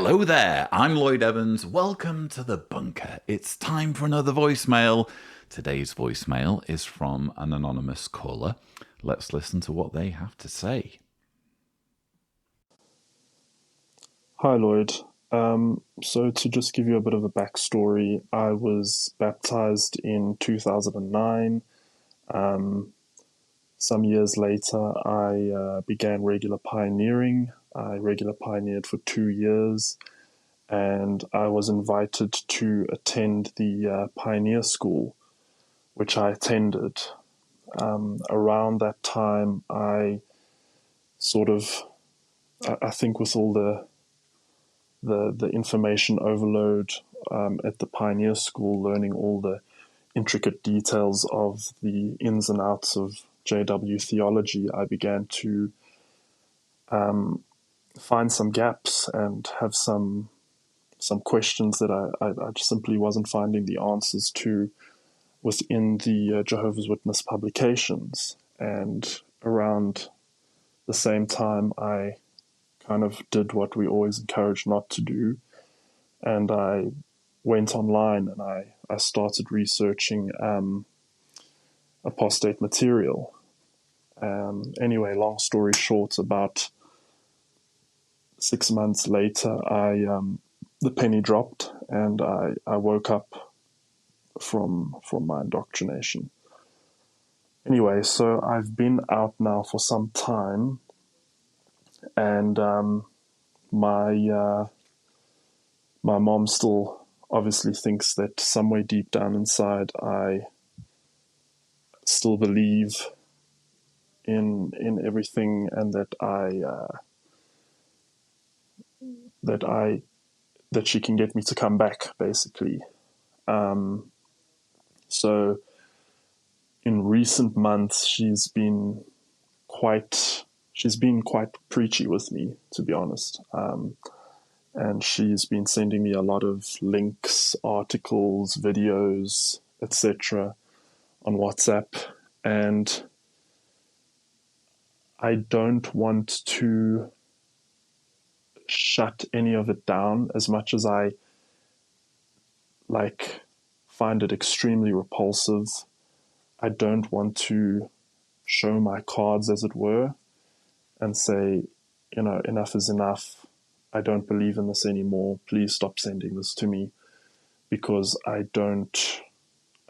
Hello there, I'm Lloyd Evans. Welcome to the bunker. It's time for another voicemail. Today's voicemail is from an anonymous caller. Let's listen to what they have to say. Hi, Lloyd. So to just give you a bit of a backstory, I was baptized in 2009. Some years later, I began regular pioneering. I regular pioneered for 2 years, and I was invited to attend the pioneer school, which I attended. Around that time, I sort of, I think with all the information overload at the pioneer school, learning all the intricate details of the ins and outs of JW theology, I began to find some gaps and have some questions that I just simply wasn't finding the answers to within the Jehovah's Witness publications. And around the same time, I kind of did what we always encourage not to do, and I went online and I started researching apostate material. Anyway, long story short, about 6 months later, the penny dropped, and I woke up from my indoctrination. Anyway, so I've been out now for some time, and my mom still obviously thinks that somewhere deep down inside I still believe in everything, and that she can get me to come back, basically. So in recent months, she's been quite preachy with me, to be honest. And she's been sending me a lot of links, articles, videos, etc. on WhatsApp, and I don't want to shut any of it down, as much as I find it extremely repulsive. I don't want to show my cards, as it were, and say, enough is enough. I don't believe in this anymore. Please stop sending this to me, because I don't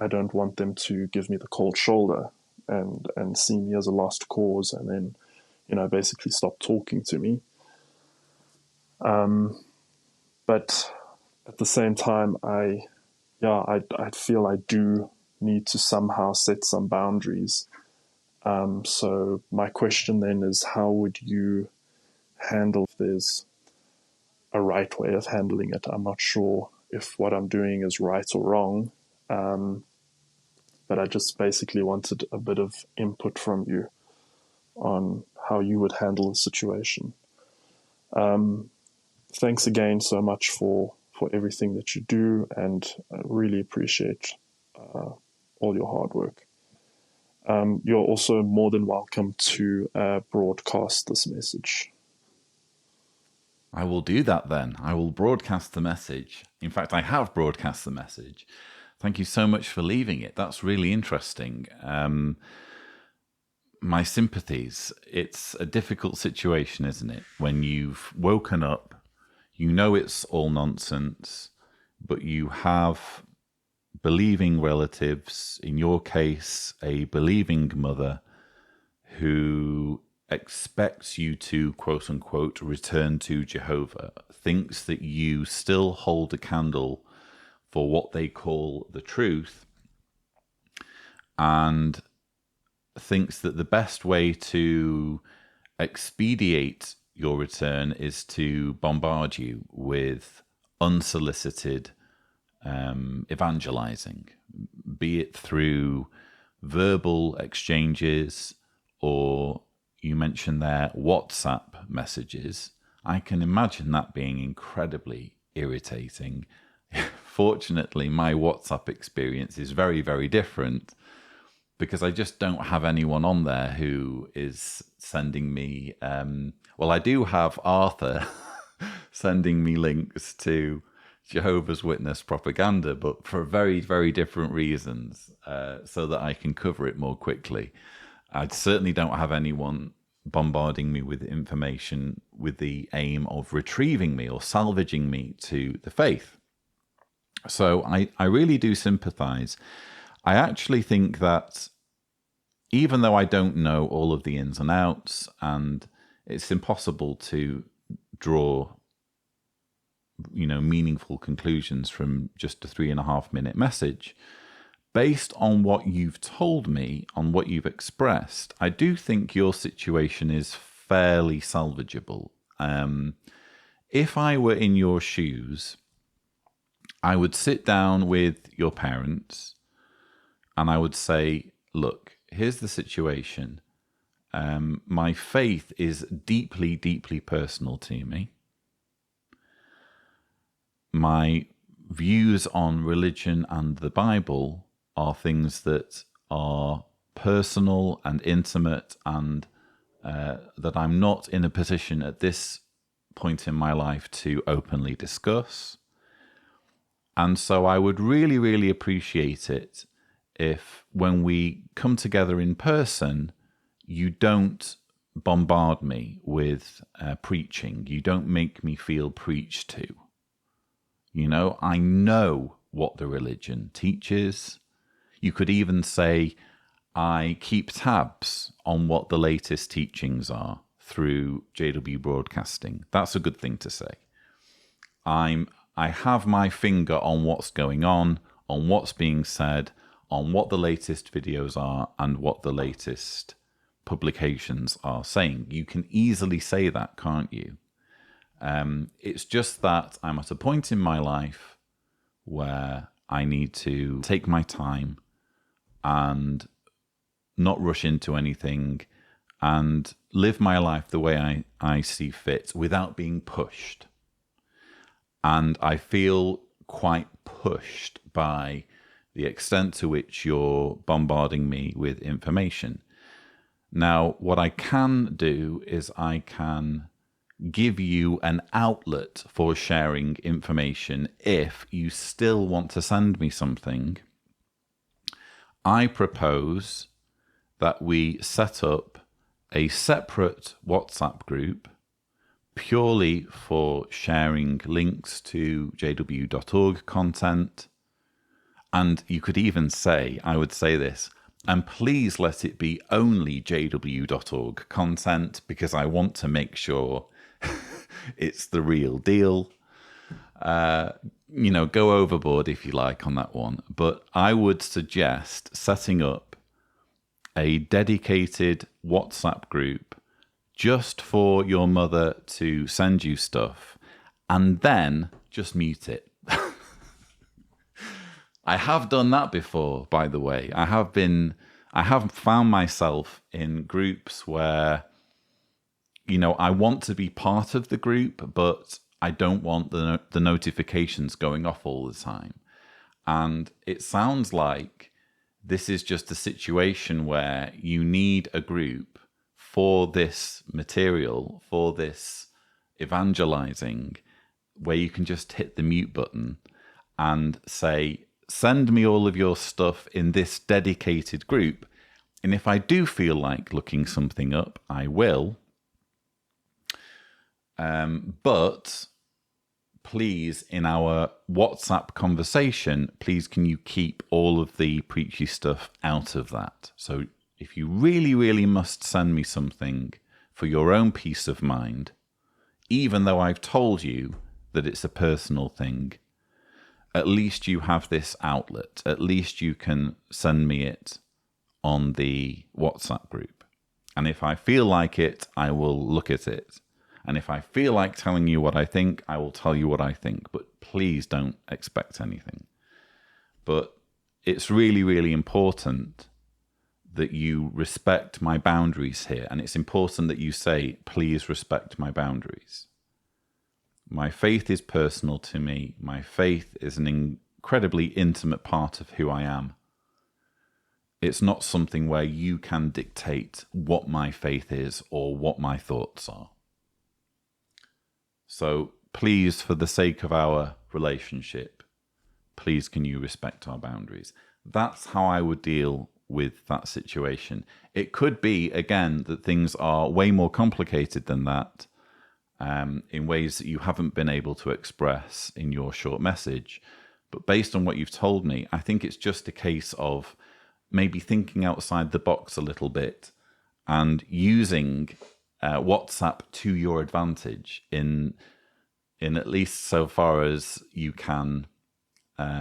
want them to give me the cold shoulder and see me as a lost cause, and then, basically stop talking to me. But at the same time, I feel I do need to somehow set some boundaries. So my question then is, how would you handle if there's a right way of handling it? I'm not sure if what I'm doing is right or wrong, but I just basically wanted a bit of input from you on how you would handle the situation. Thanks again so much for everything that you do, and I really appreciate all your hard work. You're also more than welcome to broadcast this message. I will do that then. I will broadcast the message. In fact, I have broadcast the message. Thank you so much for leaving it. That's really interesting. My sympathies. It's a difficult situation, isn't it? When you've woken up, you know it's all nonsense, but you have believing relatives, in your case, a believing mother who expects you to, quote unquote, return to Jehovah, thinks that you still hold a candle for what they call the truth, and thinks that the best way to expedite your return is to bombard you with unsolicited evangelizing, be it through verbal exchanges, or you mentioned there WhatsApp messages. I can imagine that being incredibly irritating. Fortunately, my WhatsApp experience is very, very different, because I just don't have anyone on there who is sending me... well, I do have Arthur, sending me links to Jehovah's Witness propaganda, but for very, very different reasons, so that I can cover it more quickly. I certainly don't have anyone bombarding me with information with the aim of retrieving me or salvaging me to the faith. So I really do sympathize. I actually think that even though I don't know all of the ins and outs, and it's impossible to draw, meaningful conclusions from just a 3.5 minute message, based on what you've told me, on what you've expressed, I do think your situation is fairly salvageable. If I were in your shoes, I would sit down with your parents and I would say, look, here's the situation. My faith is deeply, deeply personal to me. My views on religion and the Bible are things that are personal and intimate, and that I'm not in a position at this point in my life to openly discuss. And so I would really, really appreciate it if, when we come together in person, you don't bombard me with preaching. You don't make me feel preached to. I know what the religion teaches. You could even say, I keep tabs on what the latest teachings are through JW Broadcasting. That's a good thing to say. I have my finger on what's going on what's being said, on what the latest videos are, and what the latest publications are saying. You can easily say that, can't you? It's just that I'm at a point in my life where I need to take my time and not rush into anything and live my life the way I see fit without being pushed. And I feel quite pushed by the extent to which you're bombarding me with information. Now, what I can do is I can give you an outlet for sharing information if you still want to send me something. I propose that we set up a separate WhatsApp group purely for sharing links to jw.org content. And you could even say, I would say this, and please let it be only jw.org content, because I want to make sure it's the real deal. Go overboard if you like on that one. But I would suggest setting up a dedicated WhatsApp group just for your mother to send you stuff, and then just mute it. I have done that before, by the way. I have found myself in groups where, I want to be part of the group, but I don't want the notifications going off all the time. And it sounds like this is just a situation where you need a group for this material, for this evangelizing, where you can just hit the mute button and say, send me all of your stuff in this dedicated group. And if I do feel like looking something up, I will. But please, in our WhatsApp conversation, please can you keep all of the preachy stuff out of that? So if you really, really must send me something for your own peace of mind, even though I've told you that it's a personal thing, at least you have this outlet. At least you can send me it on the WhatsApp group. And if I feel like it, I will look at it. And if I feel like telling you what I think, I will tell you what I think. But please don't expect anything. But it's really, really important that you respect my boundaries here. And it's important that you say, please respect my boundaries. My faith is personal to me. My faith is an incredibly intimate part of who I am. It's not something where you can dictate what my faith is or what my thoughts are. So please, for the sake of our relationship, please can you respect our boundaries? That's how I would deal with that situation. It could be, again, that things are way more complicated than that, in ways that you haven't been able to express in your short message. But based on what you've told me, I think it's just a case of maybe thinking outside the box a little bit and using WhatsApp to your advantage in at least so far as you can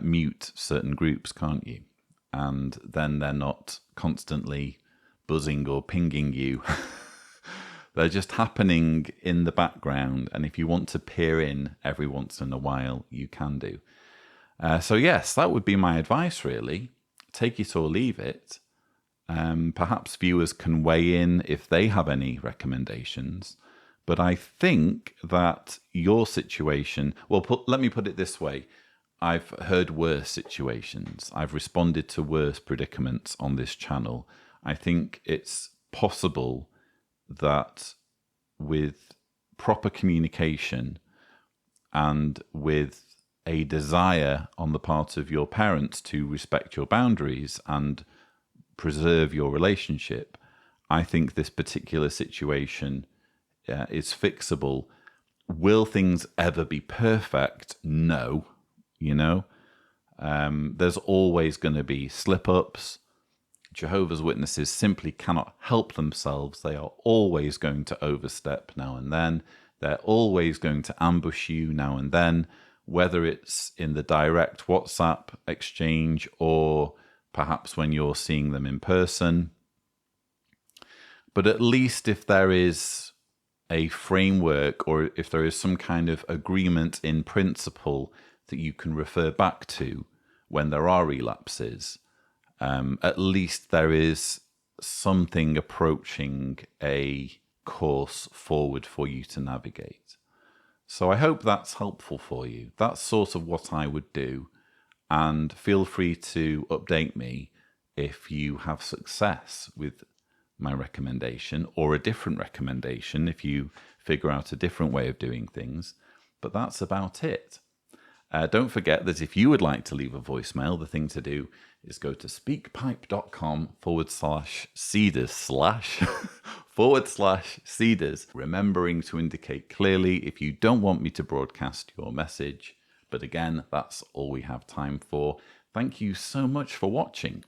mute certain groups, can't you? And then they're not constantly buzzing or pinging you. They're just happening in the background. And if you want to peer in every once in a while, you can do. So yes, that would be my advice, really. Take it or leave it. Perhaps viewers can weigh in if they have any recommendations. But I think that your situation, well, let me put it this way. I've heard worse situations. I've responded to worse predicaments on this channel. I think it's possible that with proper communication and with a desire on the part of your parents to respect your boundaries and preserve your relationship, I think this particular situation is fixable. Will things ever be perfect? No. There's always going to be slip-ups. Jehovah's Witnesses simply cannot help themselves. They are always going to overstep now and then. They're always going to ambush you now and then, whether it's in the direct WhatsApp exchange or perhaps when you're seeing them in person. But at least if there is a framework or if there is some kind of agreement in principle that you can refer back to when there are relapses, at least there is something approaching a course forward for you to navigate. So I hope that's helpful for you. That's sort of what I would do. And feel free to update me if you have success with my recommendation or a different recommendation if you figure out a different way of doing things. But that's about it. Don't forget that if you would like to leave a voicemail, the thing to do is go to speakpipe.com/cedars//Cedars, remembering to indicate clearly if you don't want me to broadcast your message. But again, that's all we have time for. Thank you so much for watching.